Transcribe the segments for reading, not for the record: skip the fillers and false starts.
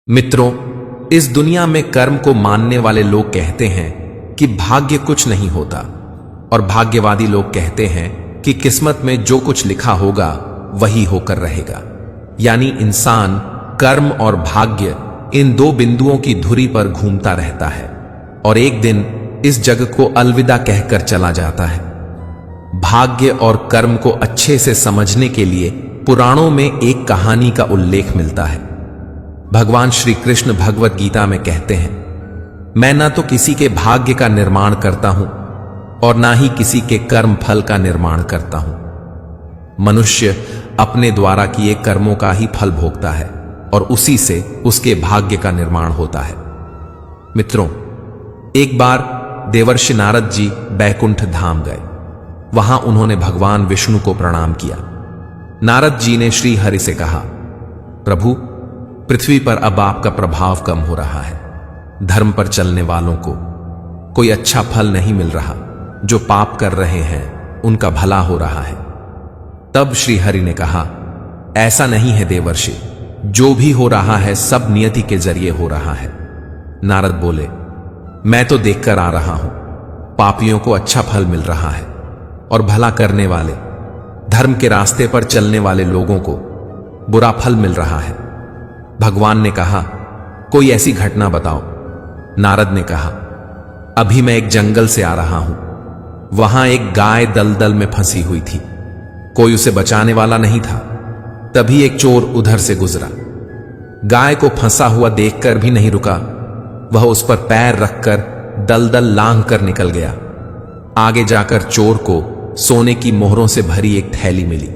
मित्रों, इस दुनिया में कर्म को मानने वाले लोग कहते हैं कि भाग्य कुछ नहीं होता, और भाग्यवादी लोग कहते हैं कि किस्मत में जो कुछ लिखा होगा वही होकर रहेगा। यानी इंसान कर्म और भाग्य इन दो बिंदुओं की धुरी पर घूमता रहता है और एक दिन इस जग को अलविदा कहकर चला जाता है। भाग्य और कर्म को अच्छे से समझने के लिए पुराणों में एक कहानी का उल्लेख मिलता है। भगवान श्री कृष्ण भगवत गीता में कहते हैं, मैं ना तो किसी के भाग्य का निर्माण करता हूं और ना ही किसी के कर्म फल का निर्माण करता हूं। मनुष्य अपने द्वारा किए कर्मों का ही फल भोगता है और उसी से उसके भाग्य का निर्माण होता है। मित्रों, एक बार देवर्षि नारद जी बैकुंठ धाम गए। वहां उन्होंने भगवान विष्णु को प्रणाम किया। नारद जी ने श्री हरि से कहा, प्रभु, पृथ्वी पर अब आपका प्रभाव कम हो रहा है। धर्म पर चलने वालों को कोई अच्छा फल नहीं मिल रहा, जो पाप कर रहे हैं उनका भला हो रहा है। तब श्री हरि ने कहा, ऐसा नहीं है देवर्षि, जो भी हो रहा है सब नियति के जरिए हो रहा है। नारद बोले, मैं तो देखकर आ रहा हूं, पापियों को अच्छा फल मिल रहा है और भला करने वाले, धर्म के रास्ते पर चलने वाले लोगों को बुरा फल मिल रहा है। भगवान ने कहा, कोई ऐसी घटना बताओ। नारद ने कहा, अभी मैं एक जंगल से आ रहा हूं। वहां एक गाय दलदल में फंसी हुई थी। कोई उसे बचाने वाला नहीं था। तभी एक चोर उधर से गुजरा। गाय को फंसा हुआ देखकर भी नहीं रुका। वह उस पर पैर रखकर दलदल लांघ कर निकल गया। आगे जाकर चोर को सोने की मोहरों से भरी एक थैली मिली।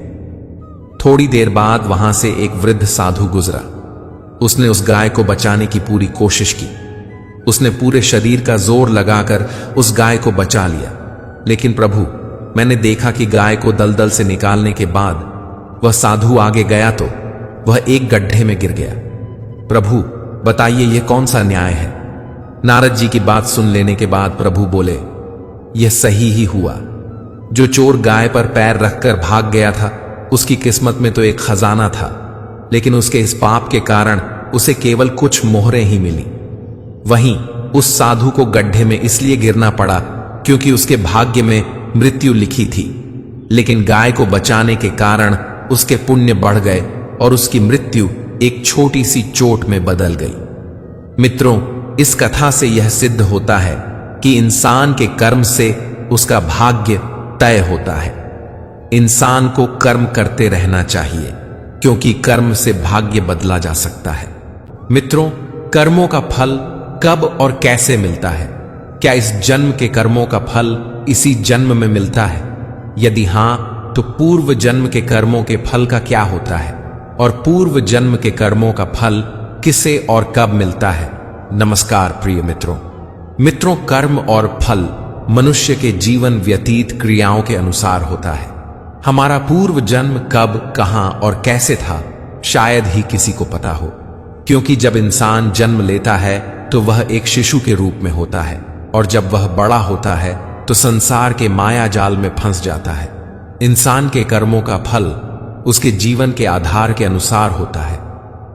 थोड़ी देर बाद वहां से एक वृद्ध साधु गुजरा। उसने उस गाय को बचाने की पूरी कोशिश की। उसने पूरे शरीर का जोर लगाकर उस गाय को बचा लिया। लेकिन प्रभु, मैंने देखा कि गाय को दलदल से निकालने के बाद वह साधु आगे गया तो वह एक गड्ढे में गिर गया। प्रभु, बताइए यह कौन सा न्याय है? नारद जी की बात सुन लेने के बाद प्रभु बोले, यह सही ही हुआ। जो चोर गाय पर पैर रखकर भाग गया था, उसकी किस्मत में तो एक खजाना था, लेकिन उसके इस पाप के कारण उसे केवल कुछ मोहरें ही मिली। वहीं उस साधु को गड्ढे में इसलिए गिरना पड़ा क्योंकि उसके भाग्य में मृत्यु लिखी थी, लेकिन गाय को बचाने के कारण उसके पुण्य बढ़ गए और उसकी मृत्यु एक छोटी सी चोट में बदल गई। मित्रों, इस कथा से यह सिद्ध होता है कि इंसान के कर्म से उसका भाग्य तय होता है। इंसान को कर्म करते रहना चाहिए, क्योंकि कर्म से भाग्य बदला जा सकता है। मित्रों, कर्मों का फल कब और कैसे मिलता है? क्या इस जन्म के कर्मों का फल इसी जन्म में मिलता है? यदि हां, तो पूर्व जन्म के कर्मों के फल का क्या होता है और पूर्व जन्म के कर्मों का फल किसे और कब मिलता है? नमस्कार प्रिय मित्रों, कर्म और फल मनुष्य के जीवन व्यतीत क्रियाओं के अनुसार होता है। हमारा पूर्व जन्म कब, कहां और कैसे था, शायद ही किसी को पता हो, क्योंकि जब इंसान जन्म लेता है तो वह एक शिशु के रूप में होता है और जब वह बड़ा होता है तो संसार के माया जाल में फंस जाता है। इंसान के कर्मों का फल उसके जीवन के आधार के अनुसार होता है।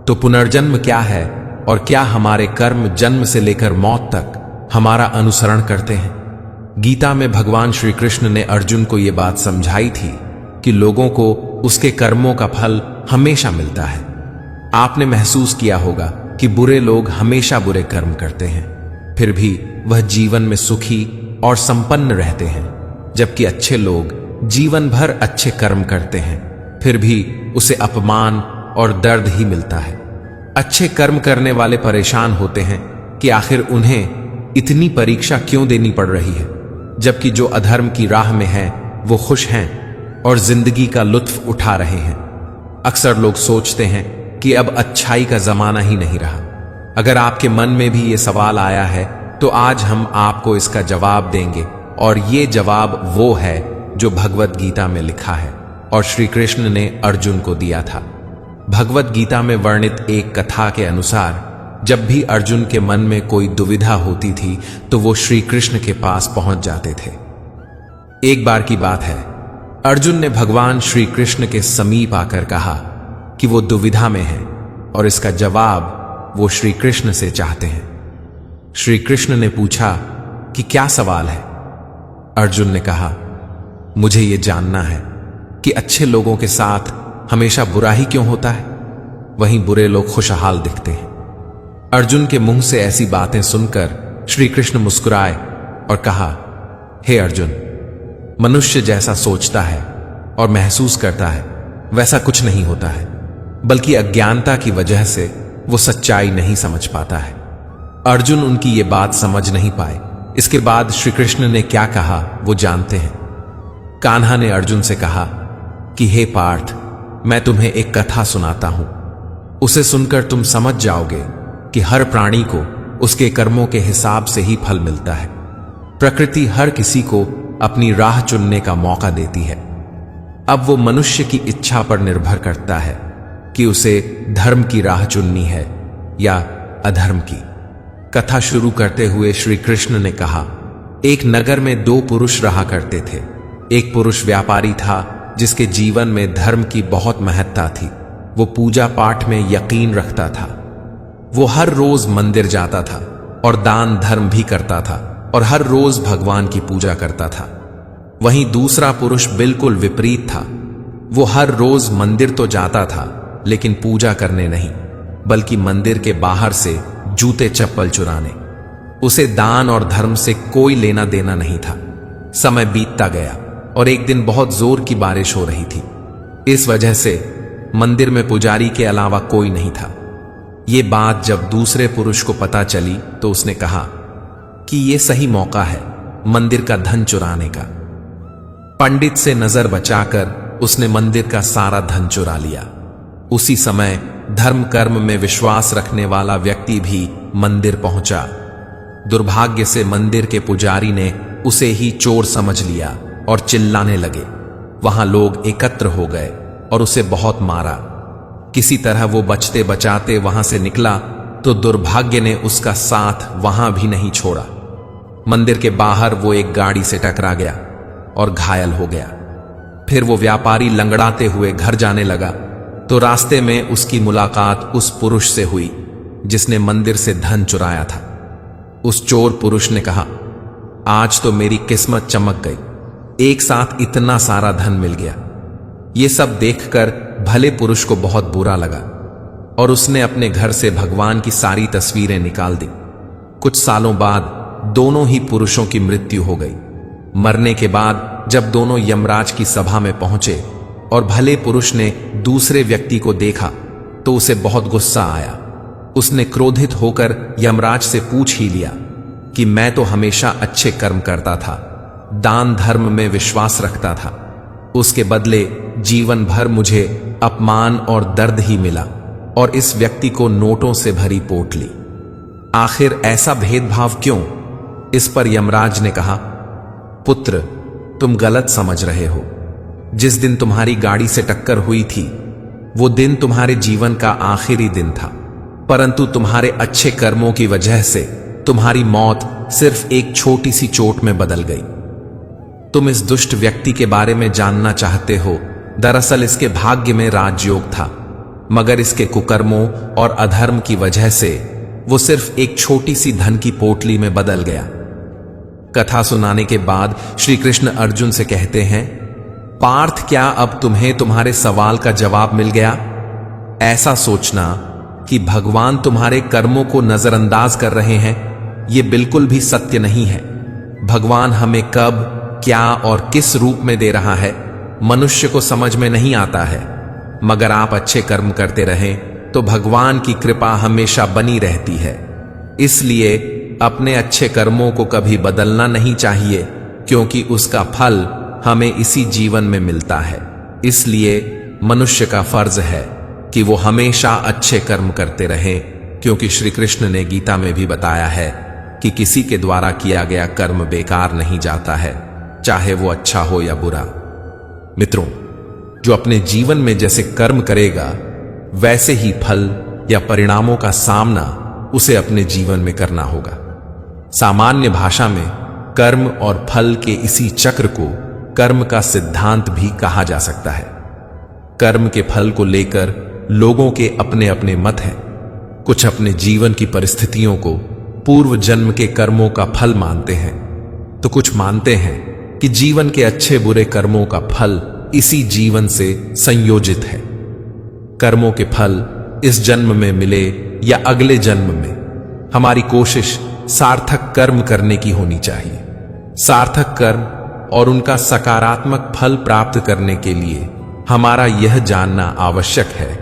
तो पुनर्जन्म क्या है और क्या हमारे कर्म जन्म से लेकर मौत तक हमारा अनुसरण करते हैं? गीता में भगवान श्री कृष्ण ने अर्जुन को यह बात समझाई थी कि लोगों को उसके कर्मों का फल हमेशा मिलता है। आपने महसूस किया होगा कि बुरे लोग हमेशा बुरे कर्म करते हैं, फिर भी वह जीवन में सुखी और संपन्न रहते हैं, जबकि अच्छे लोग जीवन भर अच्छे कर्म करते हैं, फिर भी उसे अपमान और दर्द ही मिलता है। अच्छे कर्म करने वाले परेशान होते हैं कि आखिर उन्हें इतनी परीक्षा क्यों देनी पड़ रही है, जबकि जो अधर्म की राह में हैं वो खुश हैं और जिंदगी का लुत्फ उठा रहे हैं। अक्सर लोग सोचते हैं कि अब अच्छाई का जमाना ही नहीं रहा। अगर आपके मन में भी ये सवाल आया है तो आज हम आपको इसका जवाब देंगे, और ये जवाब वो है जो भगवत गीता में लिखा है और श्री कृष्ण ने अर्जुन को दिया था। भगवत गीता में वर्णित एक कथा के अनुसार जब भी अर्जुन के मन में कोई दुविधा होती थी तो वो श्री कृष्ण के पास पहुंच जाते थे। एक बार की बात है, अर्जुन ने भगवान श्री कृष्ण के समीप आकर कहा कि वो दुविधा में है और इसका जवाब वो श्री कृष्ण से चाहते हैं। श्री कृष्ण ने पूछा कि क्या सवाल है। अर्जुन ने कहा, मुझे ये जानना है कि अच्छे लोगों के साथ हमेशा बुरा ही क्यों होता है, वहीं बुरे लोग खुशहाल दिखते हैं। अर्जुन के मुंह से ऐसी बातें सुनकर श्री कृष्ण मुस्कुराए और कहा, हे अर्जुन, मनुष्य जैसा सोचता है और महसूस करता है वैसा कुछ नहीं होता है, बल्कि अज्ञानता की वजह से वो सच्चाई नहीं समझ पाता है। अर्जुन उनकी ये बात समझ नहीं पाए। इसके बाद श्री कृष्ण ने क्या कहा वो जानते हैं। कान्हा ने अर्जुन से कहा कि हे पार्थ, मैं तुम्हें एक कथा सुनाता हूं। उसे सुनकर तुम समझ जाओगे कि हर प्राणी को उसके कर्मों के हिसाब से ही फल मिलता है। प्रकृति हर किसी को अपनी राह चुनने का मौका देती है। अब वो मनुष्य की इच्छा पर निर्भर करता है कि उसे धर्म की राह चुननी है या अधर्म की। कथा शुरू करते हुए श्री कृष्ण ने कहा, एक नगर में दो पुरुष रहा करते थे। एक पुरुष व्यापारी था जिसके जीवन में धर्म की बहुत महत्ता थी। वो पूजा पाठ में यकीन रखता था। वो हर रोज मंदिर जाता था और दान धर्म भी करता था और हर रोज भगवान की पूजा करता था। वहीं दूसरा पुरुष बिल्कुल विपरीत था। वो हर रोज मंदिर तो जाता था लेकिन पूजा करने नहीं, बल्कि मंदिर के बाहर से जूते चप्पल चुराने। उसे दान और धर्म से कोई लेना देना नहीं था। समय बीतता गया और एक दिन बहुत जोर की बारिश हो रही थी। इस वजह से मंदिर में पुजारी के अलावा कोई नहीं था। ये बात जब दूसरे पुरुष को पता चली तो उसने कहा कि ये सही मौका है मंदिर का धन चुराने का। पंडित से नजर बचाकर उसने मंदिर का सारा धन चुरा लिया। उसी समय धर्म कर्म में विश्वास रखने वाला व्यक्ति भी मंदिर पहुंचा। दुर्भाग्य से मंदिर के पुजारी ने उसे ही चोर समझ लिया और चिल्लाने लगे। वहां लोग एकत्र हो गए और उसे बहुत मारा। किसी तरह वो बचते बचाते वहां से निकला तो दुर्भाग्य ने उसका साथ वहां भी नहीं छोड़ा। मंदिर के बाहर वो एक गाड़ी से टकरा गया और घायल हो गया। फिर वो व्यापारी लंगड़ाते हुए घर जाने लगा तो रास्ते में उसकी मुलाकात उस पुरुष से हुई जिसने मंदिर से धन चुराया था। उस चोर पुरुष ने कहा, आज तो मेरी किस्मत चमक गई, एक साथ इतना सारा धन मिल गया। ये सब देखकर भले पुरुष को बहुत बुरा लगा और उसने अपने घर से भगवान की सारी तस्वीरें निकाल दी। कुछ सालों बाद दोनों ही पुरुषों की मृत्यु हो गई। मरने के बाद जब दोनों यमराज की सभा में पहुंचे और भले पुरुष ने दूसरे व्यक्ति को देखा तो उसे बहुत गुस्सा आया। उसने क्रोधित होकर यमराज से पूछ ही लिया कि मैं तो हमेशा अच्छे कर्म करता था, दान धर्म में विश्वास रखता था, उसके बदले जीवन भर मुझे अपमान और दर्द ही मिला और इस व्यक्ति को नोटों से भरी पोटली। आखिर ऐसा भेदभाव क्यों? इस पर यमराज ने कहा, पुत्र, तुम गलत समझ रहे हो। जिस दिन तुम्हारी गाड़ी से टक्कर हुई थी वो दिन तुम्हारे जीवन का आखिरी दिन था, परंतु तुम्हारे अच्छे कर्मों की वजह से तुम्हारी मौत सिर्फ एक छोटी सी चोट में बदल गई। तुम इस दुष्ट व्यक्ति के बारे में जानना चाहते हो। दरअसल इसके भाग्य में राजयोग था, मगर इसके कुकर्मों और अधर्म की वजह से वो सिर्फ एक छोटी सी धन की पोटली में बदल गया। कथा सुनाने के बाद श्री कृष्ण अर्जुन से कहते हैं, पार्थ, क्या अब तुम्हें तुम्हारे सवाल का जवाब मिल गया? ऐसा सोचना कि भगवान तुम्हारे कर्मों को नजरअंदाज कर रहे हैं, यह बिल्कुल भी सत्य नहीं है। भगवान हमें कब, क्या और किस रूप में दे रहा है मनुष्य को समझ में नहीं आता है, मगर आप अच्छे कर्म करते रहें तो भगवान की कृपा हमेशा बनी रहती है। इसलिए अपने अच्छे कर्मों को कभी बदलना नहीं चाहिए, क्योंकि उसका फल हमें इसी जीवन में मिलता है। इसलिए मनुष्य का फर्ज है कि वो हमेशा अच्छे कर्म करते रहें, क्योंकि श्री कृष्ण ने गीता में भी बताया है कि किसी के द्वारा किया गया कर्म बेकार नहीं जाता है, चाहे वो अच्छा हो या बुरा। मित्रों, जो अपने जीवन में जैसे कर्म करेगा वैसे ही फल या परिणामों का सामना उसे अपने जीवन में करना होगा। सामान्य भाषा में कर्म और फल के इसी चक्र को कर्म का सिद्धांत भी कहा जा सकता है। कर्म के फल को लेकर लोगों के अपने अपने मत हैं। कुछ अपने जीवन की परिस्थितियों को पूर्व जन्म के कर्मों का फल मानते हैं, तो कुछ मानते हैं कि जीवन के अच्छे बुरे कर्मों का फल इसी जीवन से संयोजित है। कर्मों के फल इस जन्म में मिले या अगले जन्म में, हमारी कोशिश सार्थक कर्म करने की होनी चाहिए। सार्थक कर्म और उनका सकारात्मक फल प्राप्त करने के लिए हमारा यह जानना आवश्यक है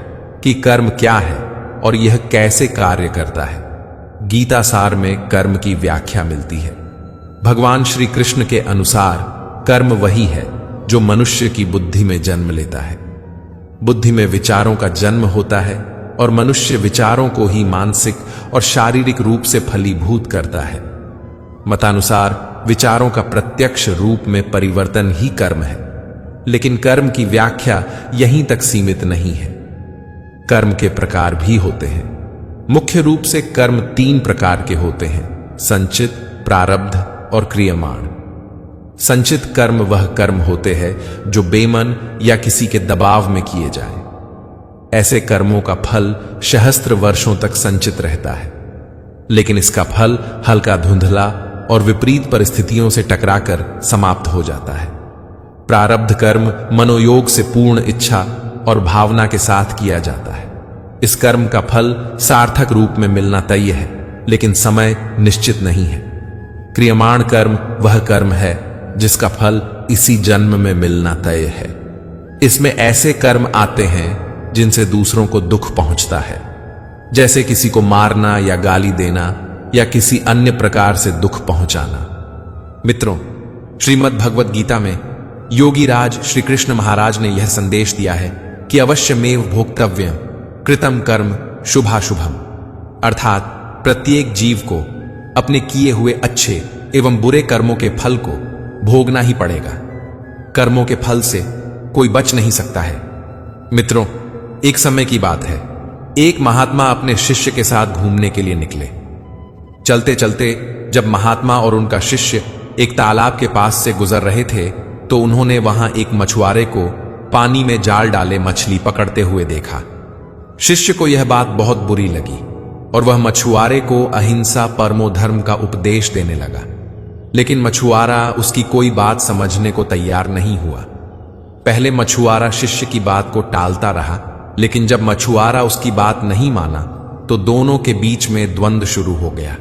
कि कर्म क्या है और यह कैसे कार्य करता है। गीता सार में कर्म की व्याख्या मिलती है। भगवान श्री कृष्ण के अनुसार कर्म वही है जो मनुष्य की बुद्धि में जन्म लेता है। बुद्धि में विचारों का जन्म होता है और मनुष्य विचारों को ही मानसिक और शारीरिक रूप से फलीभूत करता है। मतानुसार विचारों का प्रत्यक्ष रूप में परिवर्तन ही कर्म है, लेकिन कर्म की व्याख्या यहीं तक सीमित नहीं है। कर्म के प्रकार भी होते हैं। मुख्य रूप से कर्म 3 प्रकार के होते हैं: संचित, प्रारब्ध और क्रियमाण। संचित कर्म वह कर्म होते हैं जो बेमन या किसी के दबाव में किए जाएं। ऐसे कर्मों का फल सहस्त्र वर्षों तक संचित रहता है, लेकिन इसका फल हल्का धुंधला और विपरीत परिस्थितियों से टकराकर समाप्त हो जाता है। प्रारब्ध कर्म मनोयोग से पूर्ण इच्छा और भावना के साथ किया जाता है। इस कर्म का फल सार्थक रूप में मिलना तय है, लेकिन समय निश्चित नहीं है। क्रियमाण कर्म वह कर्म है जिसका फल इसी जन्म में मिलना तय है। इसमें ऐसे कर्म आते हैं जिनसे दूसरों को दुख पहुंचता है, जैसे किसी को मारना या गाली देना या किसी अन्य प्रकार से दुख पहुंचाना। मित्रों, श्रीमद् भगवद गीता में योगी राज श्री कृष्ण महाराज ने यह संदेश दिया है कि अवश्यमेव भोक्तव्यम कृतम कर्म शुभाशुभम, अर्थात प्रत्येक जीव को अपने किए हुए अच्छे एवं बुरे कर्मों के फल को भोगना ही पड़ेगा। कर्मों के फल से कोई बच नहीं सकता है। मित्रों, एक समय की बात है, एक महात्मा अपने शिष्य के साथ घूमने के लिए निकले। चलते चलते जब महात्मा और उनका शिष्य एक तालाब के पास से गुजर रहे थे, तो उन्होंने वहां एक मछुआरे को पानी में जाल डाले मछली पकड़ते हुए देखा। शिष्य को यह बात बहुत बुरी लगी और वह मछुआरे को अहिंसा परमो धर्म का उपदेश देने लगा, लेकिन मछुआरा उसकी कोई बात समझने को तैयार नहीं हुआ। पहले मछुआरा शिष्य की बात को टालता रहा, लेकिन जब मछुआरा उसकी बात नहीं माना तो दोनों के बीच में द्वंद्व शुरू हो गया।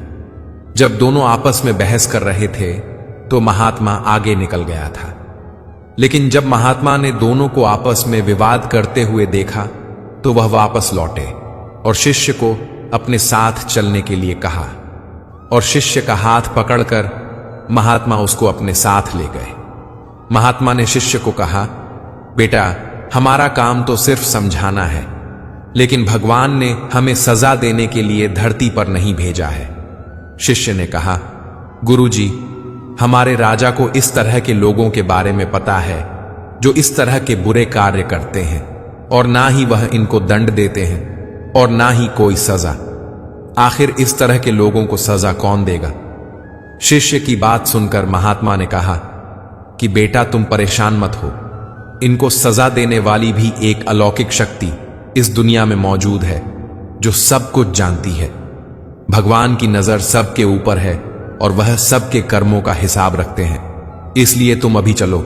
जब दोनों आपस में बहस कर रहे थे तो महात्मा आगे निकल गया था, लेकिन जब महात्मा ने दोनों को आपस में विवाद करते हुए देखा तो वह वापस लौटे और शिष्य को अपने साथ चलने के लिए कहा, और शिष्य का हाथ पकड़कर महात्मा उसको अपने साथ ले गए। महात्मा ने शिष्य को कहा, बेटा, हमारा काम तो सिर्फ समझाना है, लेकिन भगवान ने हमें सजा देने के लिए धरती पर नहीं भेजा है। शिष्य ने कहा, गुरुजी, हमारे राजा को इस तरह के लोगों के बारे में पता है जो इस तरह के बुरे कार्य करते हैं, और ना ही वह इनको दंड देते हैं और ना ही कोई सजा। आखिर इस तरह के लोगों को सजा कौन देगा? शिष्य की बात सुनकर महात्मा ने कहा कि बेटा, तुम परेशान मत हो, इनको सजा देने वाली भी एक अलौकिक शक्ति इस दुनिया में मौजूद है जो सब कुछ जानती है। भगवान की नजर सबके ऊपर है और वह सबके कर्मों का हिसाब रखते हैं। इसलिए तुम अभी चलो,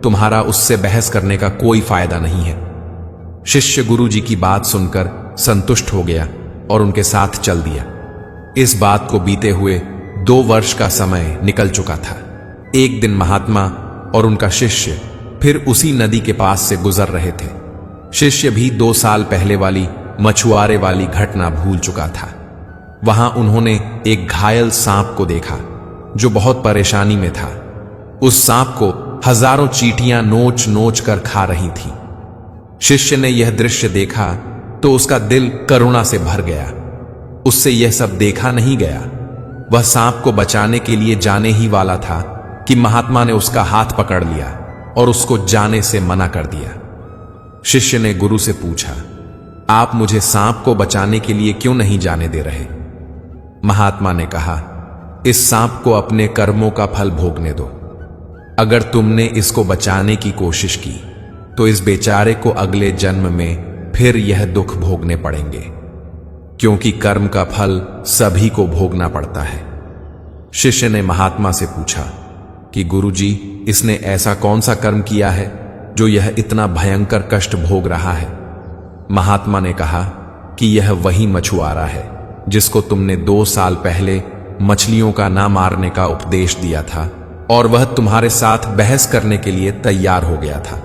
तुम्हारा उससे बहस करने का कोई फायदा नहीं है। शिष्य गुरु जी की बात सुनकर संतुष्ट हो गया और उनके साथ चल दिया। इस बात को बीते हुए 2 वर्ष का समय निकल चुका था। एक दिन महात्मा और उनका शिष्य फिर उसी नदी के पास से गुजर रहे थे। शिष्य भी 2 साल पहले वाली मछुआरे वाली घटना भूल चुका था। वहां उन्होंने एक घायल सांप को देखा जो बहुत परेशानी में था। उस सांप को हजारों चींटियां नोच नोच कर खा रही थी। शिष्य ने यह दृश्य देखा तो उसका दिल करुणा से भर गया। उससे यह सब देखा नहीं गया। वह सांप को बचाने के लिए जाने ही वाला था कि महात्मा ने उसका हाथ पकड़ लिया और उसको जाने से मना कर दिया। शिष्य ने गुरु से पूछा, आप मुझे सांप को बचाने के लिए क्यों नहीं जाने दे रहे? महात्मा ने कहा, इस सांप को अपने कर्मों का फल भोगने दो। अगर तुमने इसको बचाने की कोशिश की तो इस बेचारे को अगले जन्म में फिर यह दुख भोगने पड़ेंगे। क्योंकि कर्म का फल सभी को भोगना पड़ता है। शिष्य ने महात्मा से पूछा कि गुरुजी, इसने ऐसा कौन सा कर्म किया है जो यह इतना भयंकर कष्ट भोग रहा है? महात्मा ने कहा कि यह वही मछुआरा है जिसको तुमने 2 साल पहले मछलियों का ना मारने का उपदेश दिया था और वह तुम्हारे साथ बहस करने के लिए तैयार हो गया था।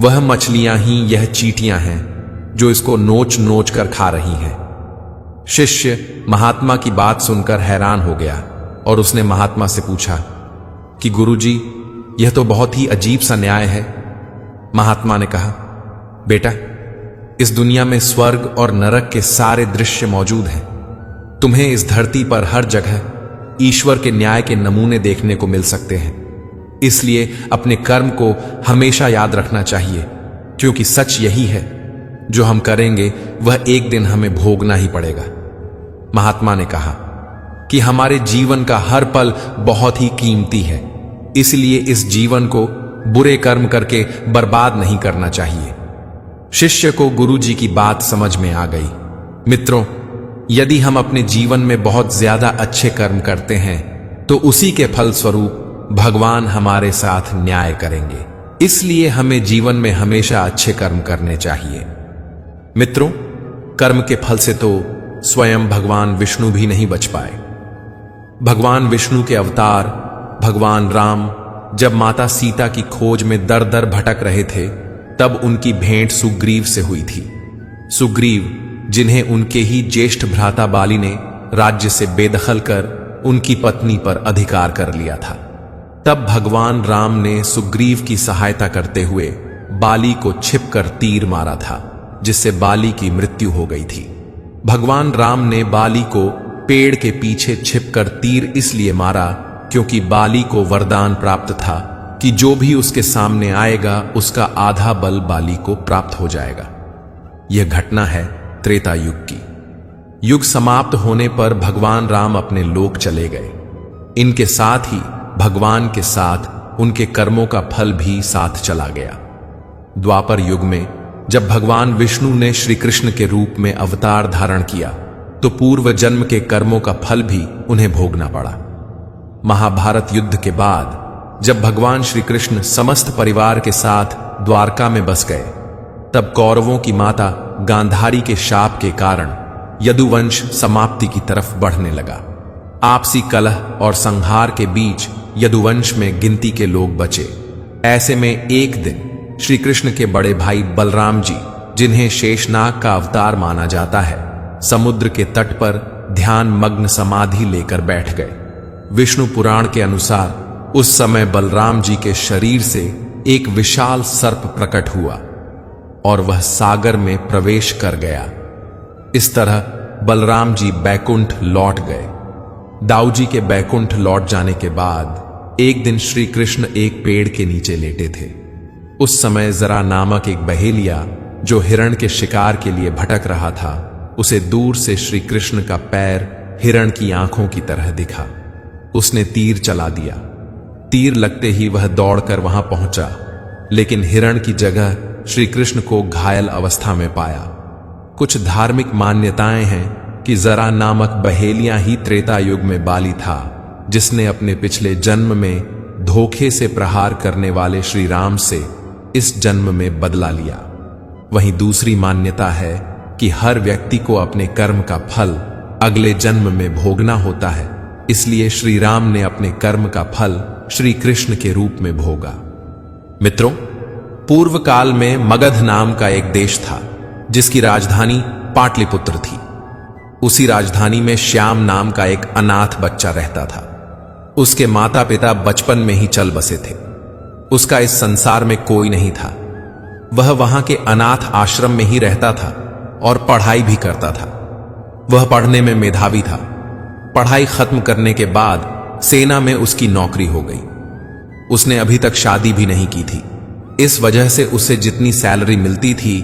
वह मछलियां ही यह चींटियां हैं जो इसको नोच नोच कर खा रही हैं। शिष्य महात्मा की बात सुनकर हैरान हो गया और उसने महात्मा से पूछा कि गुरुजी, यह तो बहुत ही अजीब सा न्याय है। महात्मा ने कहा, बेटा, इस दुनिया में स्वर्ग और नरक के सारे दृश्य मौजूद हैं। तुम्हें इस धरती पर हर जगह ईश्वर के न्याय के नमूने देखने को मिल सकते हैं। इसलिए अपने कर्म को हमेशा याद रखना चाहिए, क्योंकि सच यही है, जो हम करेंगे वह एक दिन हमें भोगना ही पड़ेगा। महात्मा ने कहा कि हमारे जीवन का हर पल बहुत ही कीमती है, इसलिए इस जीवन को बुरे कर्म करके बर्बाद नहीं करना चाहिए। शिष्य को गुरुजी की बात समझ में आ गई। मित्रों, यदि हम अपने जीवन में बहुत ज्यादा अच्छे कर्म करते हैं तो उसी के फल स्वरूप भगवान हमारे साथ न्याय करेंगे। इसलिए हमें जीवन में हमेशा अच्छे कर्म करने चाहिए। मित्रों, कर्म के फल से तो स्वयं भगवान विष्णु भी नहीं बच पाए। भगवान विष्णु के अवतार भगवान राम जब माता सीता की खोज में दर दर भटक रहे थे, तब उनकी भेंट सुग्रीव से हुई थी। सुग्रीव, जिन्हें उनके ही ज्येष्ठ भ्राता बाली ने राज्य से बेदखल कर उनकी पत्नी पर अधिकार कर लिया था। तब भगवान राम ने सुग्रीव की सहायता करते हुए बाली को छिपकर तीर मारा था, जिससे बाली की मृत्यु हो गई थी। भगवान राम ने बाली को पेड़ के पीछे छिपकर तीर इसलिए मारा क्योंकि बाली को वरदान प्राप्त था कि जो भी उसके सामने आएगा उसका आधा बल बाली को प्राप्त हो जाएगा। यह घटना है त्रेता युग की। युग समाप्त होने पर भगवान राम अपने लोक चले गए। इनके साथ ही भगवान के साथ उनके कर्मों का फल भी साथ चला गया। द्वापर युग में जब भगवान विष्णु ने श्री कृष्ण के रूप में अवतार धारण किया तो पूर्व जन्म के कर्मों का फल भी उन्हें भोगना पड़ा। महाभारत युद्ध के बाद जब भगवान श्री कृष्ण समस्त परिवार के साथ द्वारका में बस गए, तब कौरवों की माता गांधारी के शाप के कारण यदुवंश समाप्ति की तरफ बढ़ने लगा। आपसी कलह और संहार के बीच यदुवंश में गिनती के लोग बचे। ऐसे में एक दिन श्री कृष्ण के बड़े भाई बलराम जी, जिन्हें शेषनाग का अवतार माना जाता है, समुद्र के तट पर ध्यान मग्न समाधि लेकर बैठ गए। विष्णु पुराण के अनुसार उस समय बलराम जी के शरीर से एक विशाल सर्प प्रकट हुआ और वह सागर में प्रवेश कर गया। इस तरह बलराम जी बैकुंठ लौट गए। दाऊजी के बैकुंठ लौट जाने के बाद एक दिन श्री कृष्ण एक पेड़ के नीचे लेटे थे। उस समय जरा नामक एक बहेलिया, जो हिरण के शिकार के लिए भटक रहा था, उसे दूर से श्री कृष्ण का पैर हिरण की आंखों की तरह दिखा। उसने तीर चला दिया। तीर लगते ही वह दौड़कर वहां पहुंचा, लेकिन हिरण की जगह श्री कृष्ण को घायल अवस्था में पाया। कुछ धार्मिक मान्यताएं हैं कि जरा नामक बहेलिया ही त्रेता युग में बाली था, जिसने अपने पिछले जन्म में धोखे से प्रहार करने वाले श्री राम से इस जन्म में बदला लिया। वहीं दूसरी मान्यता है कि हर व्यक्ति को अपने कर्म का फल अगले जन्म में भोगना होता है, इसलिए श्री राम ने अपने कर्म का फल श्री कृष्ण के रूप में भोगा। मित्रों, पूर्व काल में मगध नाम का एक देश था, जिसकी राजधानी पाटलिपुत्र थी। उसी राजधानी में श्याम नाम का एक अनाथ बच्चा रहता था। उसके माता पिता बचपन में ही चल बसे थे। उसका इस संसार में कोई नहीं था। वह वहां के अनाथ आश्रम में ही रहता था और पढ़ाई भी करता था। वह पढ़ने में मेधावी था। पढ़ाई खत्म करने के बाद सेना में उसकी नौकरी हो गई। उसने अभी तक शादी भी नहीं की थी। इस वजह से उसे जितनी सैलरी मिलती थी,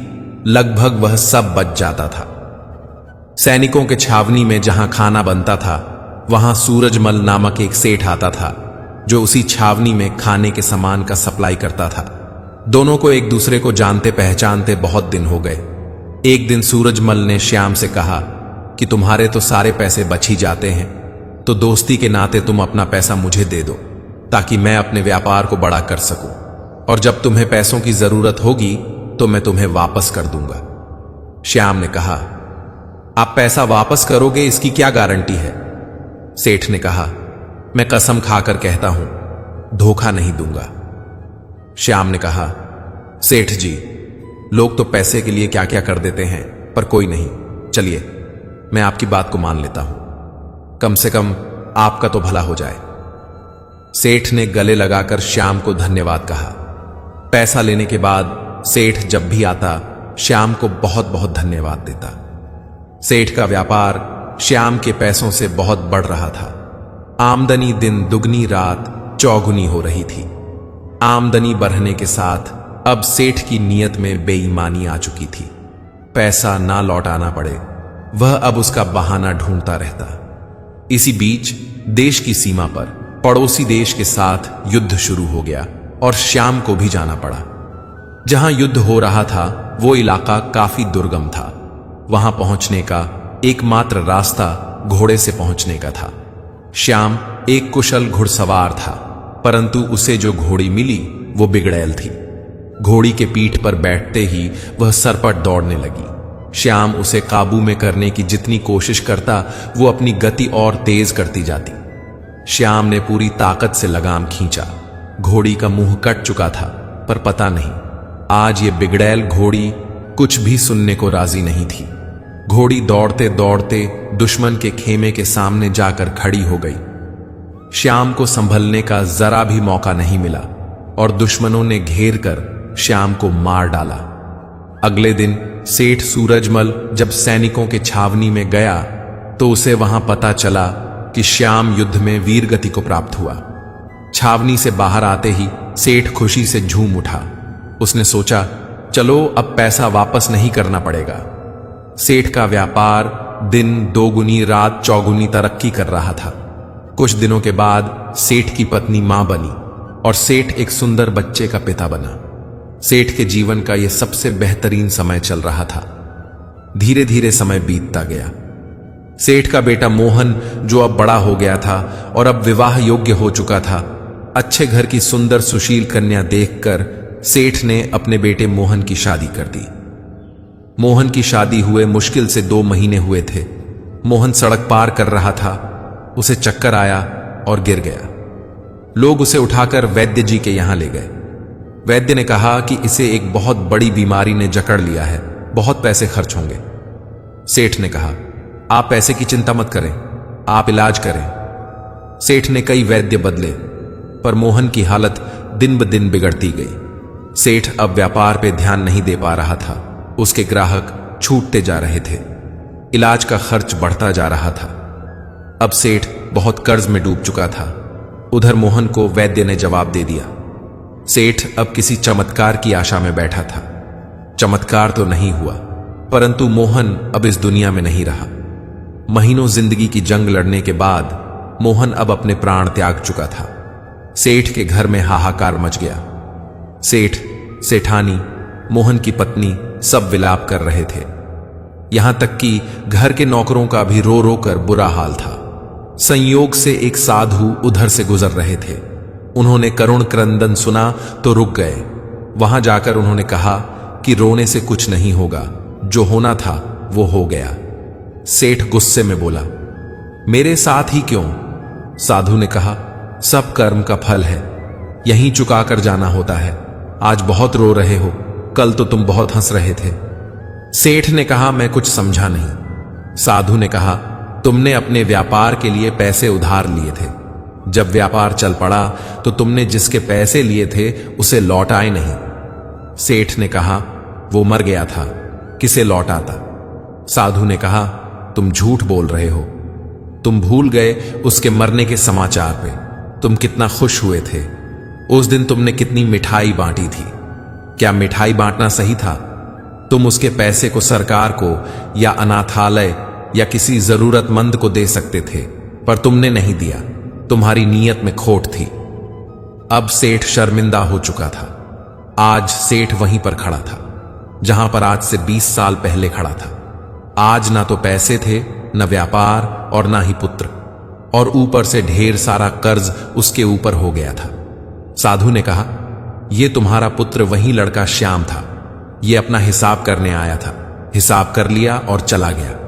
लगभग वह सब बच जाता था। सैनिकों के छावनी में जहां खाना बनता था, वहां सूरजमल नामक एक सेठ आता था, जो उसी छावनी में खाने के सामान का सप्लाई करता था। दोनों को एक दूसरे को जानते पहचानते बहुत दिन हो गए। एक दिन सूरजमल ने श्याम से कहा कि तुम्हारे तो सारे पैसे बच ही जाते हैं, तो दोस्ती के नाते तुम अपना पैसा मुझे दे दो ताकि मैं अपने व्यापार को बड़ा कर सकूं, और जब तुम्हें पैसों की जरूरत होगी तो मैं तुम्हें वापस कर दूंगा। श्याम ने कहा, आप पैसा वापस करोगे इसकी क्या गारंटी है? सेठ ने कहा, मैं कसम खाकर कहता हूं, धोखा नहीं दूंगा। श्याम ने कहा, सेठ जी, लोग तो पैसे के लिए क्या क्या कर देते हैं, पर कोई नहीं, चलिए मैं आपकी बात को मान लेता हूं, कम से कम आपका तो भला हो जाए। सेठ ने गले लगाकर श्याम को धन्यवाद कहा। पैसा लेने के बाद सेठ जब भी आता श्याम को बहुत बहुत धन्यवाद देता। सेठ का व्यापार श्याम के पैसों से बहुत बढ़ रहा था। आमदनी दिन दुगनी रात चौगुनी हो रही थी। आमदनी बढ़ने के साथ अब सेठ की नीयत में बेईमानी आ चुकी थी। पैसा ना लौटाना पड़े, वह अब उसका बहाना ढूंढता रहता। इसी बीच देश की सीमा पर पड़ोसी देश के साथ युद्ध शुरू हो गया और श्याम को भी जाना पड़ा। जहां युद्ध हो रहा था वो इलाका काफी दुर्गम था। वहां पहुंचने का एकमात्र रास्ता घोड़े से पहुंचने का था। श्याम एक कुशल घुड़सवार था, परंतु उसे जो घोड़ी मिली वो बिगड़ैल थी। घोड़ी के पीठ पर बैठते ही वह सरपट दौड़ने लगी। श्याम उसे काबू में करने की जितनी कोशिश करता वो अपनी गति और तेज करती जाती। श्याम ने पूरी ताकत से लगाम खींचा। घोड़ी का मुंह कट चुका था, पर पता नहीं आज ये बिगड़ैल घोड़ी कुछ भी सुनने को राजी नहीं थी। घोड़ी दौड़ते दौड़ते दुश्मन के खेमे के सामने जाकर खड़ी हो गई। श्याम को संभलने का जरा भी मौका नहीं मिला और दुश्मनों ने घेर कर श्याम को मार डाला। अगले दिन सेठ सूरजमल जब सैनिकों के छावनी में गया तो उसे वहां पता चला कि श्याम युद्ध में वीर गति को प्राप्त हुआ। छावनी से बाहर आते ही सेठ खुशी से झूम उठा। उसने सोचा, चलो अब पैसा वापस नहीं करना पड़ेगा। सेठ का व्यापार दिन दोगुनी रात चौगुनी तरक्की कर रहा था। कुछ दिनों के बाद सेठ की पत्नी मां बनी और सेठ एक सुंदर बच्चे का पिता बना। सेठ के जीवन का यह सबसे बेहतरीन समय चल रहा था। धीरे धीरे समय बीतता गया। सेठ का बेटा मोहन, जो अब बड़ा हो गया था और अब विवाह योग्य हो चुका था, अच्छे घर की सुंदर सुशील कन्या देखकर सेठ ने अपने बेटे मोहन की शादी कर दी। मोहन की शादी हुए मुश्किल से 2 महीने हुए थे। मोहन सड़क पार कर रहा था, उसे चक्कर आया और गिर गया। लोग उसे उठाकर वैद्य जी के यहां ले गए। वैद्य ने कहा कि इसे एक बहुत बड़ी बीमारी ने जकड़ लिया है, बहुत पैसे खर्च होंगे। सेठ ने कहा, आप पैसे की चिंता मत करें, आप इलाज करें। सेठ ने कई वैद्य बदले, पर मोहन की हालत दिन ब दिन बिगड़ती गई। सेठ अब व्यापार पे ध्यान नहीं दे पा रहा था। उसके ग्राहक छूटते जा रहे थे। इलाज का खर्च बढ़ता जा रहा था। अब सेठ बहुत कर्ज में डूब चुका था। उधर मोहन को वैद्य ने जवाब दे दिया। सेठ अब किसी चमत्कार की आशा में बैठा था। चमत्कार तो नहीं हुआ, परंतु मोहन अब इस दुनिया में नहीं रहा। महीनों जिंदगी की जंग लड़ने के बाद मोहन अब अपने प्राण त्याग चुका था। सेठ के घर में हाहाकार मच गया। सेठ, सेठानी, मोहन की पत्नी सब विलाप कर रहे थे। यहां तक कि घर के नौकरों का भी रो रो कर बुरा हाल था। संयोग से एक साधु उधर से गुजर रहे थे। उन्होंने करुण क्रंदन सुना तो रुक गए। वहां जाकर उन्होंने कहा कि रोने से कुछ नहीं होगा, जो होना था वो हो गया। सेठ गुस्से में बोला, मेरे साथ ही क्यों? साधु ने कहा, सब कर्म का फल है, यहीं चुकाकर जाना होता है। आज बहुत रो रहे हो, कल तो तुम बहुत हंस रहे थे। सेठ ने कहा, मैं कुछ समझा नहीं। साधु ने कहा, तुमने अपने व्यापार के लिए पैसे उधार लिए थे। जब व्यापार चल पड़ा तो तुमने जिसके पैसे लिए थे उसे लौटाए नहीं। सेठ ने कहा, वो मर गया था, किसे लौटाता? साधु ने कहा, तुम झूठ बोल रहे हो। तुम भूल गए उसके मरने के समाचार पे। तुम कितना खुश हुए थे। उस दिन तुमने कितनी मिठाई बांटी थी। क्या मिठाई बांटना सही था? तुम उसके पैसे को सरकार को या अनाथालय या किसी जरूरतमंद को दे सकते थे, पर तुमने नहीं दिया। तुम्हारी नीयत में खोट थी। अब सेठ शर्मिंदा हो चुका था। आज सेठ वहीं पर खड़ा था जहां पर आज से 20 साल पहले खड़ा था। आज ना तो पैसे थे न व्यापार और ना ही पुत्र, और ऊपर से ढेर सारा कर्ज उसके ऊपर हो गया था। साधु ने कहा, यह तुम्हारा पुत्र वही लड़का श्याम था। यह अपना हिसाब करने आया था, हिसाब कर लिया और चला गया।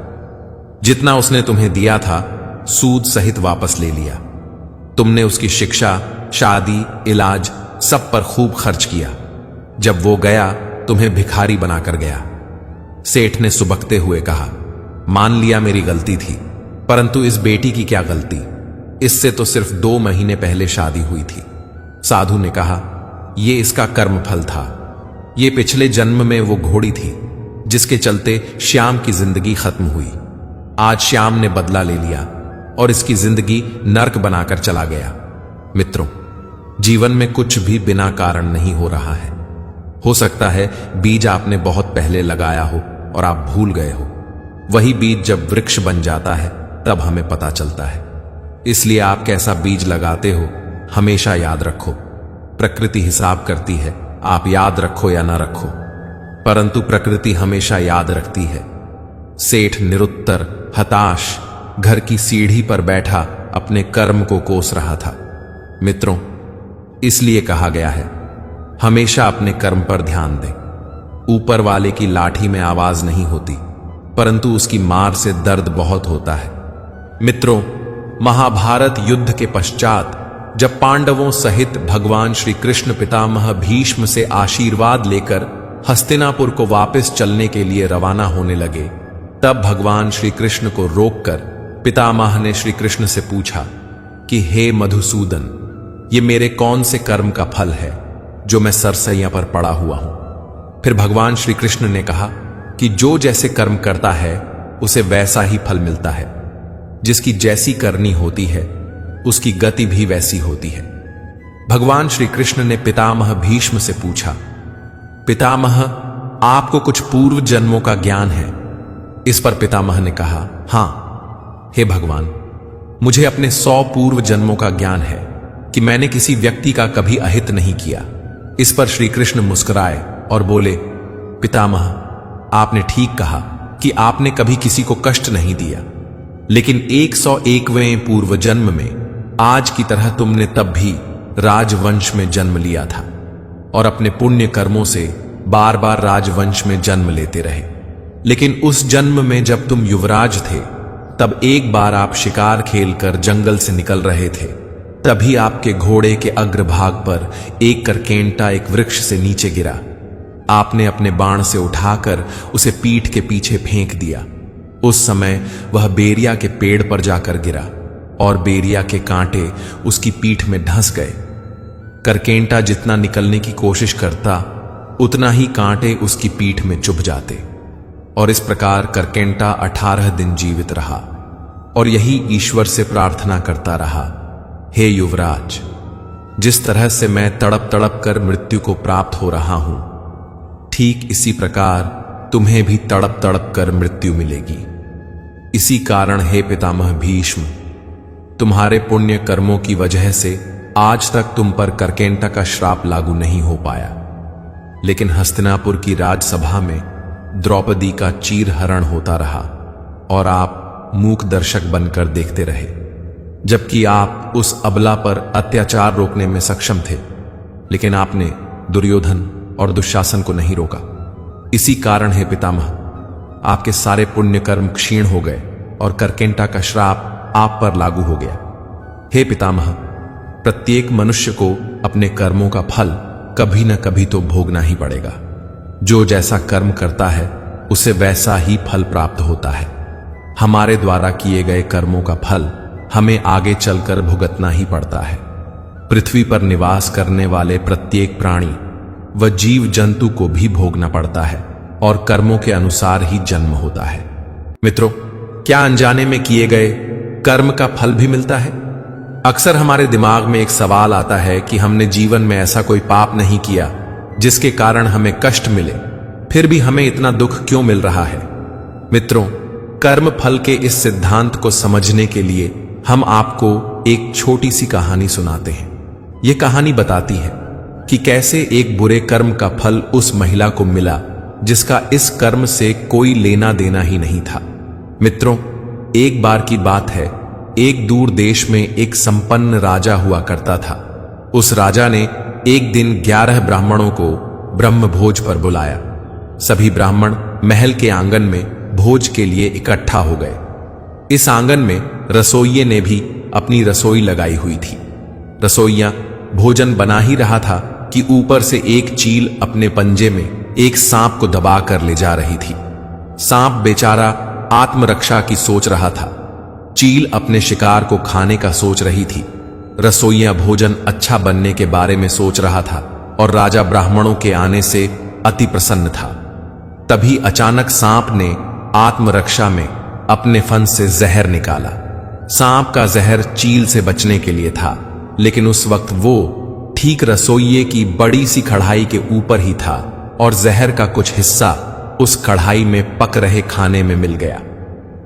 जितना उसने तुम्हें दिया था सूद सहित वापस ले लिया। तुमने उसकी शिक्षा, शादी, इलाज सब पर खूब खर्च किया। जब वो गया तुम्हें भिखारी बनाकर गया। सेठ ने सुबकते हुए कहा, मान लिया मेरी गलती थी, परंतु इस बेटी की क्या गलती? इससे तो सिर्फ 2 महीने पहले शादी हुई थी। साधु ने कहा, यह इसका कर्म फल था। ये पिछले जन्म में वो घोड़ी थी जिसके चलते श्याम की जिंदगी खत्म हुई। आज श्याम ने बदला ले लिया और इसकी जिंदगी नर्क बनाकर चला गया। मित्रों, जीवन में कुछ भी बिना कारण नहीं हो रहा है। हो सकता है बीज आपने बहुत पहले लगाया हो और आप भूल गए हो। वही बीज जब वृक्ष बन जाता है तब हमें पता चलता है। इसलिए आप कैसा बीज लगाते हो हमेशा याद रखो। प्रकृति हिसाब करती है, आप याद रखो या ना रखो, परंतु प्रकृति हमेशा याद रखती है। सेठ निरुत्तर, हताश, घर की सीढ़ी पर बैठा अपने कर्म को कोस रहा था। मित्रों, इसलिए कहा गया है, हमेशा अपने कर्म पर ध्यान दें। ऊपर वाले की लाठी में आवाज नहीं होती, परंतु उसकी मार से दर्द बहुत होता है। मित्रों, महाभारत युद्ध के पश्चात जब पांडवों सहित भगवान श्री कृष्ण पितामह भीष्म से आशीर्वाद लेकर हस्तिनापुर को वापस चलने के लिए रवाना होने लगे, तब भगवान श्री कृष्ण को रोककर पितामह ने श्री कृष्ण से पूछा कि हे मधुसूदन, ये मेरे कौन से कर्म का फल है जो मैं सरसैया पर पड़ा हुआ हूं? फिर भगवान श्री कृष्ण ने कहा कि जो जैसे कर्म करता है उसे वैसा ही फल मिलता है। जिसकी जैसी करनी होती है उसकी गति भी वैसी होती है। भगवान श्री कृष्ण ने पितामह भीष्म से पूछा, पितामह, आपको कुछ पूर्व जन्मों का ज्ञान है? इस पर पितामह ने कहा, हां हे भगवान, मुझे अपने 100 पूर्व जन्मों का ज्ञान है कि मैंने किसी व्यक्ति का कभी अहित नहीं किया। इस पर श्री कृष्ण मुस्कुराए और बोले, पितामह, आपने ठीक कहा कि आपने कभी किसी को कष्ट नहीं दिया, लेकिन 101वें पूर्व जन्म में आज की तरह तुमने तब भी राजवंश में जन्म लिया था और अपने पुण्य कर्मों से बार बार राजवंश में जन्म लेते रहे। लेकिन उस जन्म में जब तुम युवराज थे तब एक बार आप शिकार खेलकर जंगल से निकल रहे थे। तभी आपके घोड़े के अग्रभाग पर एक करकेंटा एक वृक्ष से नीचे गिरा। आपने अपने बाण से उठाकर उसे पीठ के पीछे फेंक दिया। उस समय वह बेरिया के पेड़ पर जाकर गिरा और बेरिया के कांटे उसकी पीठ में धंस गए। करकेंटा जितना निकलने की कोशिश करता उतना ही कांटे उसकी पीठ में चुभ जाते और इस प्रकार करकेंटा 18 दिन जीवित रहा और यही ईश्वर से प्रार्थना करता रहा, हे युवराज, जिस तरह से मैं तड़प तड़प कर मृत्यु को प्राप्त हो रहा हूं, ठीक इसी प्रकार तुम्हें भी तड़प तड़प कर मृत्यु मिलेगी। इसी कारण हे पितामह भीष्म, तुम्हारे पुण्य कर्मों की वजह से आज तक तुम पर करकेंटा का श्राप लागू नहीं हो पाया। लेकिन हस्तिनापुर की राजसभा में द्रौपदी का चीरहरण होता रहा और आप मूक दर्शक बनकर देखते रहे, जबकि आप उस अबला पर अत्याचार रोकने में सक्षम थे। लेकिन आपने दुर्योधन और दुशासन को नहीं रोका। इसी कारण है पितामह, आपके सारे पुण्य कर्म क्षीण हो गए और करकेंटा का श्राप आप पर लागू हो गया। हे पितामह, प्रत्येक मनुष्य को अपने कर्मों का फल कभी न कभी तो भोगना ही पड़ेगा। जो जैसा कर्म करता है उसे वैसा ही फल प्राप्त होता है। हमारे द्वारा किए गए कर्मों का फल हमें आगे चलकर भुगतना ही पड़ता है। पृथ्वी पर निवास करने वाले प्रत्येक प्राणी व जीव जंतु को भी भोगना पड़ता है और कर्मों के अनुसार ही जन्म होता है। मित्रों, क्या अनजाने में किए गए कर्म का फल भी मिलता है? अक्सर हमारे दिमाग में एक सवाल आता है कि हमने जीवन में ऐसा कोई पाप नहीं किया जिसके कारण हमें कष्ट मिले, फिर भी हमें इतना दुख क्यों मिल रहा है? मित्रों, कर्म फल के इस सिद्धांत को समझने के लिए हम आपको एक छोटी सी कहानी सुनाते हैं। यह कहानी बताती है कि कैसे एक बुरे कर्म का फल उस महिला को मिला जिसका इस कर्म से कोई लेना देना ही नहीं था। मित्रों, एक बार की बात है, एक दूर देश में एक संपन्न राजा हुआ करता था। उस राजा ने एक दिन 11 ब्राह्मणों को ब्रह्म भोज पर बुलाया। सभी ब्राह्मण महल के आंगन में भोज के लिए इकट्ठा हो गए। इस आंगन में रसोइये ने भी अपनी रसोई लगाई हुई थी। रसोइया भोजन बना ही रहा था कि ऊपर से एक चील अपने पंजे में एक सांप को दबा कर ले जा रही थी। सांप बेचारा आत्मरक्षा की सोच रहा था, चील अपने शिकार को खाने का सोच रही थी। रसोइया भोजन अच्छा बनने के बारे में सोच रहा था और राजा ब्राह्मणों के आने से अति प्रसन्न था। तभी अचानक सांप ने आत्मरक्षा में अपने फन से जहर निकाला। सांप का जहर चील से बचने के लिए था, लेकिन उस वक्त वो ठीक रसोइये की बड़ी सी कढ़ाई के ऊपर ही था और जहर का कुछ हिस्सा उस कढ़ाई में पक रहे खाने में मिल गया।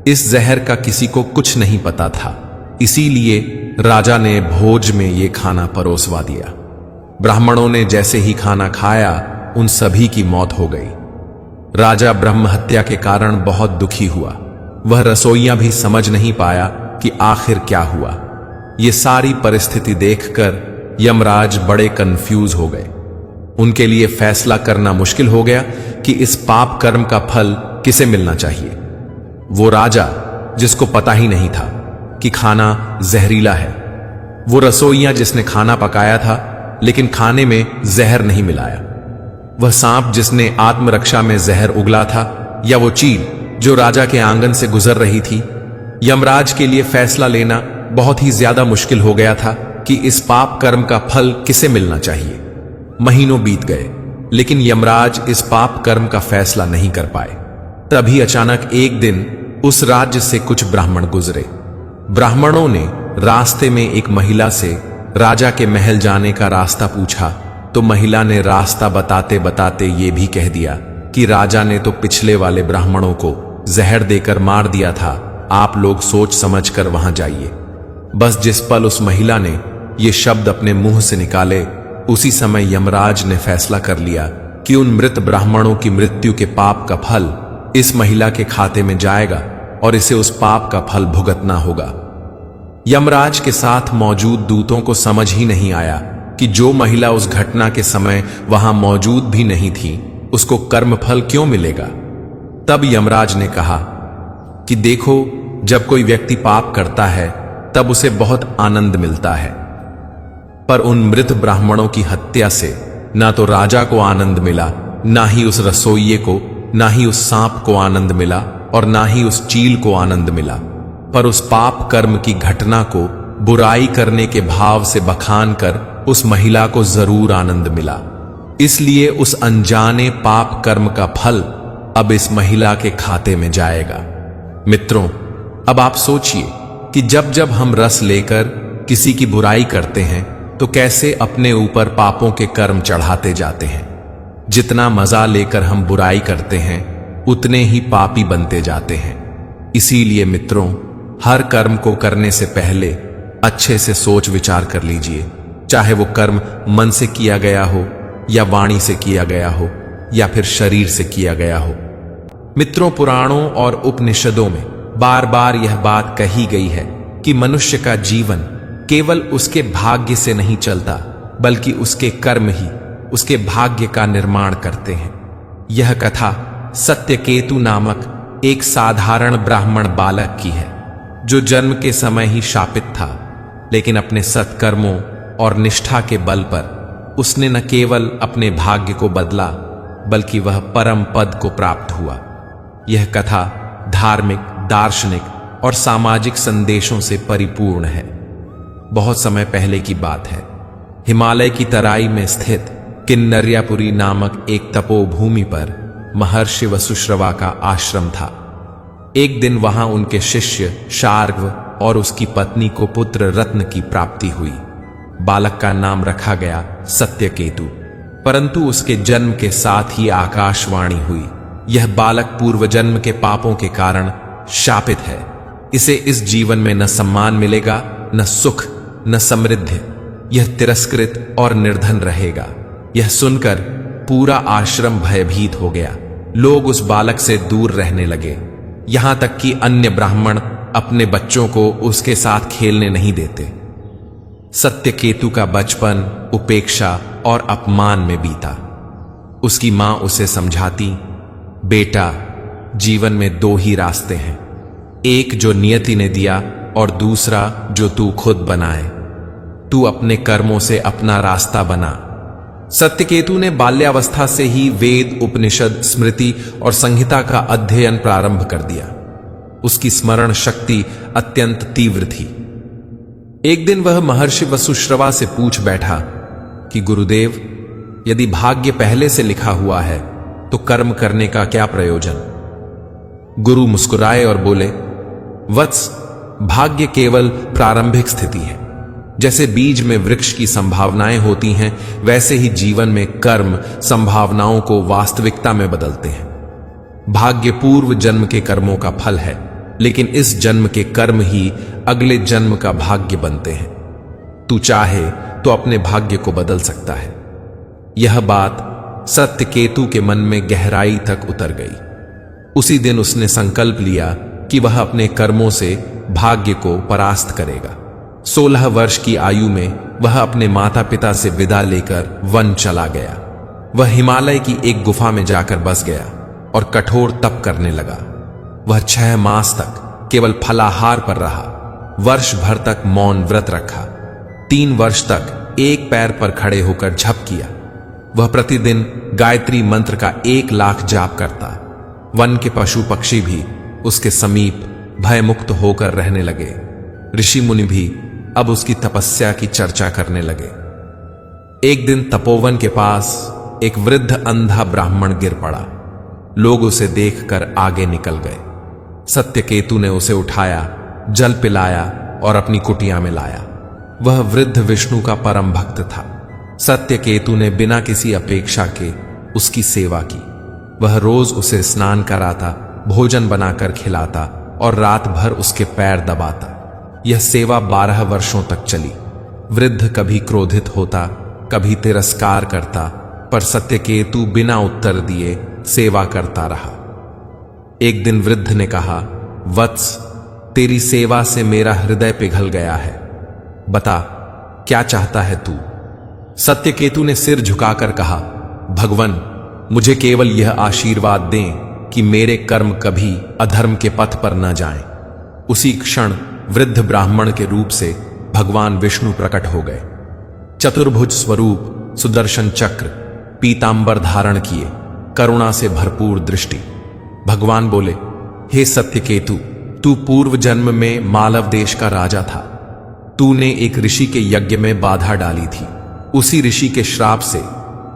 इस जहर का किसी को कुछ नहीं पता था, इसीलिए राजा ने भोज में ये खाना परोसवा दिया। ब्राह्मणों ने जैसे ही खाना खाया, उन सभी की मौत हो गई। राजा ब्रह्म हत्या के कारण बहुत दुखी हुआ। वह रसोइया भी समझ नहीं पाया कि आखिर क्या हुआ। ये सारी परिस्थिति देखकर यमराज बड़े कंफ्यूज हो गए। उनके लिए फैसला करना मुश्किल हो गया कि इस पाप कर्म का फल किसे मिलना चाहिए। वो राजा जिसको पता ही नहीं था कि खाना जहरीला है, वो रसोइया जिसने खाना पकाया था लेकिन खाने में जहर नहीं मिलाया, वह सांप जिसने आत्मरक्षा में जहर उगला था, या वो चील जो राजा के आंगन से गुजर रही थी। यमराज के लिए फैसला लेना बहुत ही ज्यादा मुश्किल हो गया था कि इस पाप कर्म का फल किसे मिलना चाहिए। महीनों बीत गए, लेकिन यमराज इस पाप कर्म का फैसला नहीं कर पाए। तभी अचानक एक दिन उस राज्य से कुछ ब्राह्मण गुजरे। ब्राह्मणों ने रास्ते में एक महिला से राजा के महल जाने का रास्ता पूछा, तो महिला ने रास्ता बताते बताते ये भी कह दिया कि राजा ने तो पिछले वाले ब्राह्मणों को जहर देकर मार दिया था, आप लोग सोच समझ कर वहां जाइए। बस जिस पल उस महिला ने ये शब्द अपने मुंह से निकाले, उसी समय यमराज ने फैसला कर लिया कि उन मृत ब्राह्मणों की मृत्यु के पाप का फल इस महिला के खाते में जाएगा और इसे उस पाप का फल भुगतना होगा। यमराज के साथ मौजूद दूतों को समझ ही नहीं आया कि जो महिला उस घटना के समय वहां मौजूद भी नहीं थी, उसको कर्मफल क्यों मिलेगा। तब यमराज ने कहा कि देखो, जब कोई व्यक्ति पाप करता है तब उसे बहुत आनंद मिलता है, पर उन मृत ब्राह्मणों की हत्या से ना तो राजा को आनंद मिला, ना ही उस रसोइये को, ना ही उस सांप को आनंद मिला और ना ही उस चील को आनंद मिला, पर उस पाप कर्म की घटना को बुराई करने के भाव से बखान कर उस महिला को जरूर आनंद मिला। इसलिए उस अनजाने पाप कर्म का फल अब इस महिला के खाते में जाएगा। मित्रों, अब आप सोचिए कि जब जब हम रस लेकर किसी की बुराई करते हैं तो कैसे अपने ऊपर पापों के कर्म चढ़ाते जाते हैं। जितना मजा लेकर हम बुराई करते हैं, उतने ही पापी बनते जाते हैं। इसीलिए मित्रों, हर कर्म को करने से पहले अच्छे से सोच विचार कर लीजिए, चाहे वो कर्म मन से किया गया हो या वाणी से किया गया हो या फिर शरीर से किया गया हो। मित्रों, पुराणों और उपनिषदों में बार बार यह बात कही गई है कि मनुष्य का जीवन केवल उसके भाग्य से नहीं चलता, बल्कि उसके कर्म ही उसके भाग्य का निर्माण करते हैं। यह कथा सत्यकेतु नामक एक साधारण ब्राह्मण बालक की है, जो जन्म के समय ही शापित था, लेकिन अपने सत्कर्मों और निष्ठा के बल पर उसने न केवल अपने भाग्य को बदला, बल्कि वह परम पद को प्राप्त हुआ। यह कथा धार्मिक, दार्शनिक और सामाजिक संदेशों से परिपूर्ण है। बहुत समय पहले की बात है। हिमालय की तराई में स्थित किन्नरियापुरी नामक एक तपोभूमि पर महर्षि वसुश्रवा का आश्रम था। एक दिन वहां उनके शिष्य शार्ग्व और उसकी पत्नी को पुत्र रत्न की प्राप्ति हुई। बालक का नाम रखा गया सत्यकेतु। परंतु उसके जन्म के साथ ही आकाशवाणी हुई, यह बालक पूर्व जन्म के पापों के कारण शापित है। इसे इस जीवन में न सम्मान मिलेगा, न सुख, न समृद्धि। यह तिरस्कृत और निर्धन रहेगा। यह सुनकर पूरा आश्रम भयभीत हो गया। लोग उस बालक से दूर रहने लगे। यहां तक कि अन्य ब्राह्मण अपने बच्चों को उसके साथ खेलने नहीं देते। सत्यकेतु का बचपन उपेक्षा और अपमान में बीता। उसकी मां उसे समझाती, बेटा, जीवन में दो ही रास्ते हैं, एक जो नियति ने दिया और दूसरा जो तू खुद बनाए। तू अपने कर्मों से अपना रास्ता बना। सत्यकेतु ने बाल्यावस्था से ही वेद, उपनिषद, स्मृति और संहिता का अध्ययन प्रारंभ कर दिया। उसकी स्मरण शक्ति अत्यंत तीव्र थी। एक दिन वह महर्षि वसुश्रवा से पूछ बैठा कि गुरुदेव, यदि भाग्य पहले से लिखा हुआ है तो कर्म करने का क्या प्रयोजन? गुरु मुस्कुराए और बोले, वत्स, भाग्य केवल प्रारंभिक स्थिति है। जैसे बीज में वृक्ष की संभावनाएं होती हैं, वैसे ही जीवन में कर्म संभावनाओं को वास्तविकता में बदलते हैं। भाग्य पूर्व जन्म के कर्मों का फल है, लेकिन इस जन्म के कर्म ही अगले जन्म का भाग्य बनते हैं। तू चाहे तो अपने भाग्य को बदल सकता है। यह बात सत्यकेतु के मन में गहराई तक उतर गई। उसी दिन उसने संकल्प लिया कि वह अपने कर्मों से भाग्य को परास्त करेगा। 16 वर्ष की आयु में वह अपने माता पिता से विदा लेकर वन चला गया। वह हिमालय की एक गुफा में जाकर बस गया और कठोर तप करने लगा। वह 6 मास तक केवल फलाहार पर रहा, वर्ष भर तक मौन व्रत रखा, 3 वर्ष तक एक पैर पर खड़े होकर जप किया। वह प्रतिदिन गायत्री मंत्र का 1 लाख जाप करता। वन के पशु पक्षी भी उसके समीप भयमुक्त होकर रहने लगे। ऋषि मुनि भी अब उसकी तपस्या की चर्चा करने लगे। एक दिन तपोवन के पास एक वृद्ध अंधा ब्राह्मण गिर पड़ा। लोग उसे देखकर आगे निकल गए। सत्यकेतु ने उसे उठाया, जल पिलाया और अपनी कुटिया में लाया। वह वृद्ध विष्णु का परम भक्त था। सत्यकेतु ने बिना किसी अपेक्षा के उसकी सेवा की। वह रोज उसे स्नान कराता, भोजन बनाकर खिलाता और रात भर उसके पैर दबाता। यह सेवा 12 वर्षों तक चली। वृद्ध कभी क्रोधित होता, कभी तिरस्कार करता, पर सत्यकेतु बिना उत्तर दिए सेवा करता रहा। एक दिन वृद्ध ने कहा, वत्स, तेरी सेवा से मेरा हृदय पिघल गया है। बता, क्या चाहता है तू? सत्यकेतु ने सिर झुकाकर कहा, भगवन, मुझे केवल यह आशीर्वाद दें कि मेरे कर्म कभी अधर्म के पथ पर न जाएं। उसी क्षण वृद्ध ब्राह्मण के रूप से भगवान विष्णु प्रकट हो गए। चतुर्भुज स्वरूप, सुदर्शन चक्र, पीतांबर धारण किए, करुणा से भरपूर दृष्टि। भगवान बोले, हे सत्यकेतु, तू पूर्व जन्म में मालव देश का राजा था। तूने एक ऋषि के यज्ञ में बाधा डाली थी। उसी ऋषि के श्राप से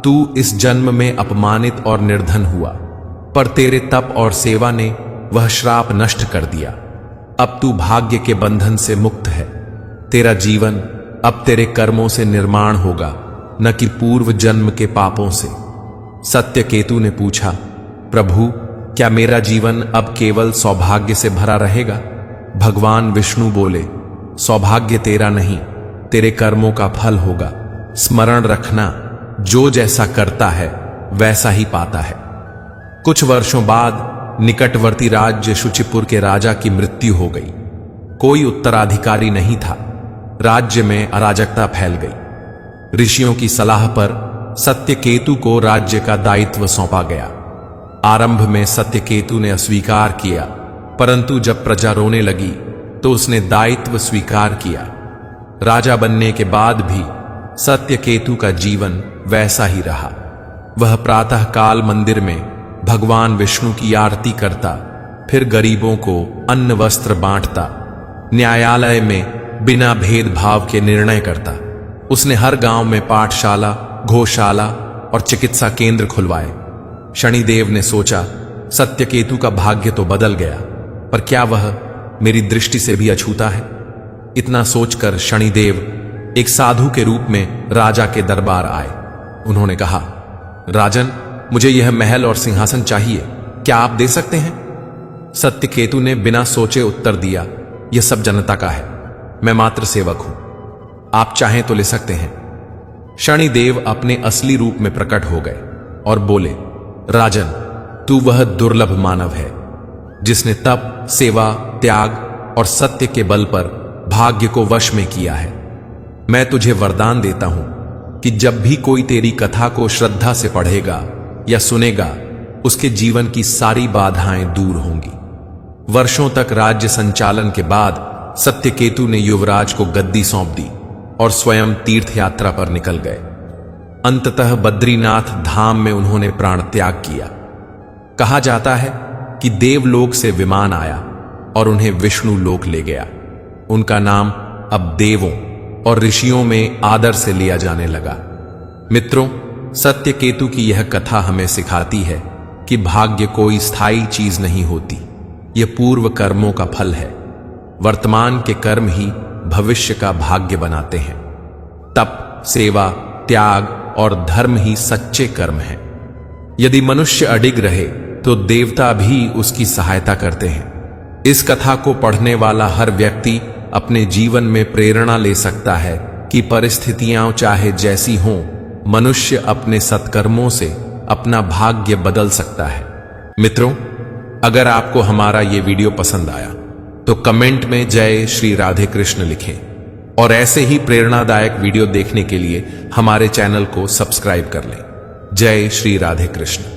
तू इस जन्म में अपमानित और निर्धन हुआ, पर तेरे तप और सेवा ने वह श्राप नष्ट कर दिया। अब तू भाग्य के बंधन से मुक्त है। तेरा जीवन अब तेरे कर्मों से निर्माण होगा, न कि पूर्व जन्म के पापों से। सत्यकेतु ने पूछा, प्रभु, क्या मेरा जीवन अब केवल सौभाग्य से भरा रहेगा? भगवान विष्णु बोले, सौभाग्य तेरा नहीं, तेरे कर्मों का फल होगा। स्मरण रखना, जो जैसा करता है वैसा ही पाता है। कुछ वर्षों बाद निकटवर्ती राज्य शुचिपुर के राजा की मृत्यु हो गई। कोई उत्तराधिकारी नहीं था। राज्य में अराजकता फैल गई। ऋषियों की सलाह पर सत्यकेतु को राज्य का दायित्व सौंपा गया। आरंभ में सत्यकेतु ने अस्वीकार किया, परंतु जब प्रजा रोने लगी तो उसने दायित्व स्वीकार किया। राजा बनने के बाद भी सत्यकेतु का जीवन वैसा ही रहा। वह प्रातः काल मंदिर में भगवान विष्णु की आरती करता, फिर गरीबों को अन्न वस्त्र बांटता, न्यायालय में बिना भेदभाव के निर्णय करता। उसने हर गांव में पाठशाला, गौशाला और चिकित्सा केंद्र खुलवाए। शनिदेव ने सोचा, सत्यकेतु का भाग्य तो बदल गया, पर क्या वह मेरी दृष्टि से भी अछूता है? इतना सोचकर शनिदेव एक साधु के रूप में राजा के दरबार आए। उन्होंने कहा, राजन, मुझे यह महल और सिंहासन चाहिए, क्या आप दे सकते हैं? सत्यकेतु ने बिना सोचे उत्तर दिया, यह सब जनता का है, मैं मात्र सेवक हूं, आप चाहें तो ले सकते हैं। शनिदेव अपने असली रूप में प्रकट हो गए और बोले, राजन, तू वह दुर्लभ मानव है जिसने तप, सेवा, त्याग और सत्य के बल पर भाग्य को वश में किया है। मैं तुझे वरदान देता हूं कि जब भी कोई तेरी कथा को श्रद्धा से पढ़ेगा या सुनेगा, उसके जीवन की सारी बाधाएं दूर होंगी। वर्षों तक राज्य संचालन के बाद सत्यकेतु ने युवराज को गद्दी सौंप दी और स्वयं तीर्थ यात्रा पर निकल गए। अंततः बद्रीनाथ धाम में उन्होंने प्राण त्याग किया। कहा जाता है कि देवलोक से विमान आया और उन्हें विष्णु लोक ले गया। उनका नाम अब देवों और ऋषियों में आदर से लिया जाने लगा। मित्रों, सत्यकेतु की यह कथा हमें सिखाती है कि भाग्य कोई स्थायी चीज नहीं होती, यह पूर्व कर्मों का फल है। वर्तमान के कर्म ही भविष्य का भाग्य बनाते हैं। तप, सेवा, त्याग और धर्म ही सच्चे कर्म हैं। यदि मनुष्य अडिग रहे तो देवता भी उसकी सहायता करते हैं। इस कथा को पढ़ने वाला हर व्यक्ति अपने जीवन में प्रेरणा ले सकता है कि परिस्थितियां चाहे जैसी हों, मनुष्य अपने सत्कर्मों से अपना भाग्य बदल सकता है। मित्रों, अगर आपको हमारा ये वीडियो पसंद आया तो कमेंट में जय श्री राधे कृष्ण लिखें और ऐसे ही प्रेरणादायक वीडियो देखने के लिए हमारे चैनल को सब्सक्राइब कर लें। जय श्री राधे कृष्ण।